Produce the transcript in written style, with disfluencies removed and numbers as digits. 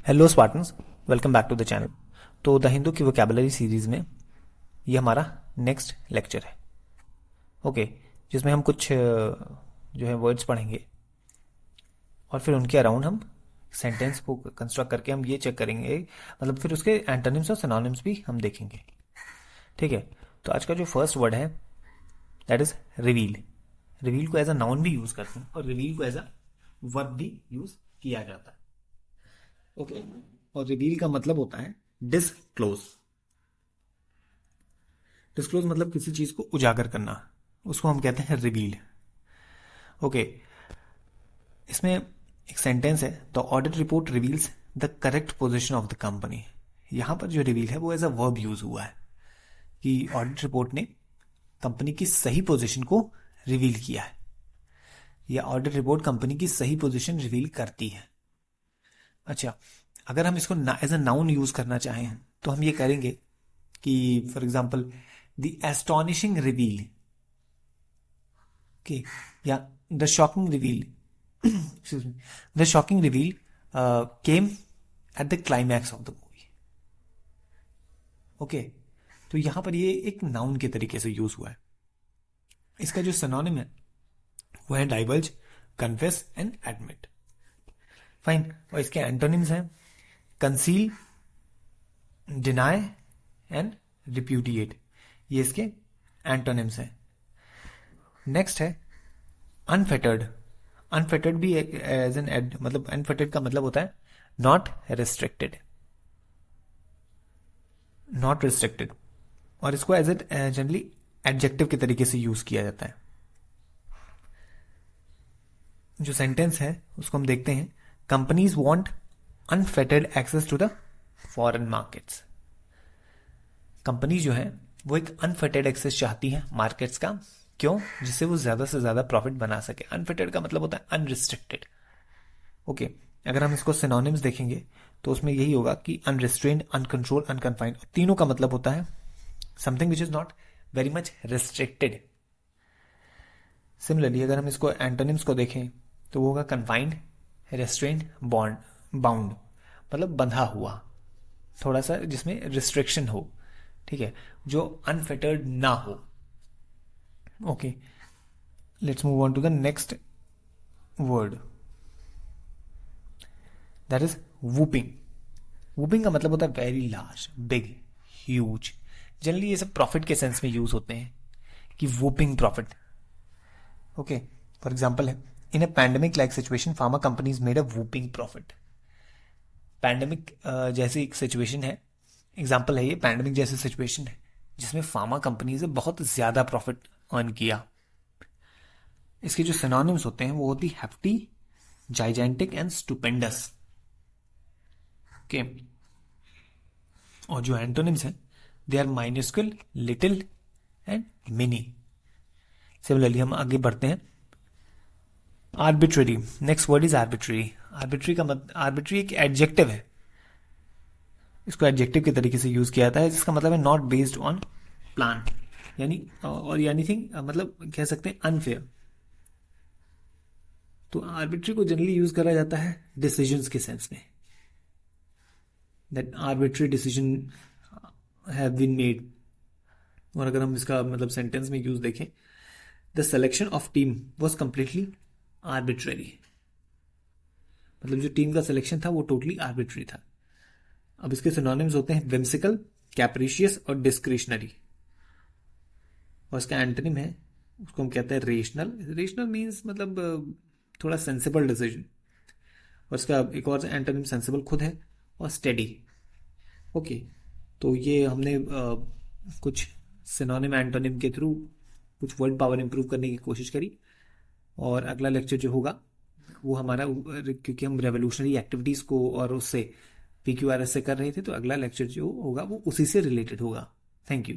Hello spartans, welcome back to the channel. तो the Hindu की vocabulary series में ये हमारा नेक्स्ट लेक्चर है। ओके, जिसमें हम कुछ जो है वर्ड्स पढ़ेंगे और फिर उनके अराउंड हम सेंटेंस को कंस्ट्रक्ट करके हम ये चेक करेंगे, मतलब फिर उसके एंटोनिम्स और सिनोनिम्स भी हम देखेंगे। ठीक है, तो आज का जो फर्स्ट वर्ड है दैट इज रिवील। रिवील को एज अ नाउन भी यूज करते हैं और रिवील को एज अ वर्ब भी यूज किया जाता है। ओके, और रिवील का मतलब होता है डिसक्लोज। डिस्क्लोज मतलब किसी चीज को उजागर करना, उसको हम कहते हैं रिवील। ओके, इसमें एक सेंटेंस है, the audit report reveals the correct position of the company. यहां पर जो रिवील है वो एज अ वर्ब यूज हुआ है कि ऑडिट रिपोर्ट ने कंपनी की सही पोजीशन को रिवील किया है, या ऑडिट रिपोर्ट कंपनी की सही पोजीशन रिवील करती है। अच्छा, अगर हम इसको एज अ नाउन यूज करना चाहें तो हम ये करेंगे कि for example the astonishing reveal के, या the shocking reveal excuse me, the shocking reveal came at the climax of the movie. Okay, तो यहां पर ये एक नाउन के तरीके से यूज हुआ है। इसका जो सिनोनिम है वो है diverge, confess and admit. Fine, और इसके एंटोनिम्स हैं कंसील, डिनाई एंड रिप्यूडिएट। ये इसके एंटोनिम्स हैं। नेक्स्ट है अनफेटर्ड। अनफेटर्ड भी एज एन एड, मतलब अनफेटर्ड का मतलब होता है नॉट रिस्ट्रिक्टेड। नॉट रिस्ट्रिक्टेड, और इसको एज एन जनरली एडजेक्टिव के तरीके से यूज किया जाता है। जो सेंटेंस है उसको हम देखते हैं, companies want unfettered access to the foreign markets. Company जो है वो एक अनफेटेड एक्सेस चाहती है मार्केट्स का। क्यों? जिससे वो ज्यादा से ज्यादा प्रॉफिट बना सके। अनफेटेड का मतलब होता है अनरिस्ट्रिक्टेड। ओके, अगर हम इसको सिनोनिम्स देखेंगे तो उसमें यही होगा कि अनरिस्ट्रेन्ड, अनकंट्रोल्ड, अनकन्फाइंड। तीनों का मतलब होता है something which is not very much restricted. Similarly अगर हम इसको एंटोनिम्स को देखें तो वो होगा कन्फाइंड, रेस्ट्रेन्ड, बॉन्ड, बाउंड, मतलब बंधा हुआ, थोड़ा सा जिसमें रिस्ट्रिक्शन हो। ठीक है, जो अनफेटर्ड ना हो। Okay, let's move on to the next word, that is whooping. Whooping का मतलब होता है very large, big, huge. Generally ये सब प्रॉफिट के सेंस में यूज होते हैं कि whooping profit. Okay, for example है, in a pandemic like situation pharma companies made a whooping profit. Pandemic जैसी एक सिचुएशन है, एग्जाम्पल है ये, पैंडेमिक जैसी सिचुएशन है जिसमें फार्मा कंपनीज ने बहुत ज्यादा प्रॉफिट अर्न किया। इसके जो सिनोनिम्स होते हैं वो होती hefty, gigantic and stupendous. Okay, और जो एंटोनिम्स हैं they are minuscule, little and mini. Similarly हम आगे बढ़ते हैं, arbitrary. Next word is arbitrary. Arbitrary का मतलब, आर्बिट्री एक एडजेक्टिव है, इसको एडजेक्टिव के तरीके से यूज किया जाता है, जिसका मतलब है नॉट बेस्ड ऑन प्लान, यानी और एनीथिंग, मतलब कह सकते हैं अनफेयर। तो आर्बिट्री को जनरली यूज करा जाता है डिसीजंस के सेंस में, that arbitrary decision have been made. और अगर हम इसका मतलब सेंटेंस में यूज देखें, the selection of team was completely arbitrary. मतलब जो टीम का सिलेक्शन था वो टोटली आर्बिट्री था। अब इसके सिनोनिम्स होते हैं विम्सिकल, कैप्रिशियस और डिस्क्रिशनरी। और इसका एंटोनिम है, उसको हम कहते हैं रेशनल। रेशनल मीन्स मतलब थोड़ा सेंसिबल डिसीजन। और इसका एक और एंटोनिम सेंसिबल खुद है, और स्टेडी। ओके, तो ये हमने कुछ सिनोनिम एंटोनिम के थ्रू कुछ वर्ड पावर इंप्रूव करने की कोशिश करी। और अगला लेक्चर जो होगा वो हमारा, क्योंकि हम रेवोल्यूशनरी एक्टिविटीज को और उससे PQRS से कर रहे थे, तो अगला लेक्चर जो होगा वो उसी से रिलेटेड होगा। Thank you.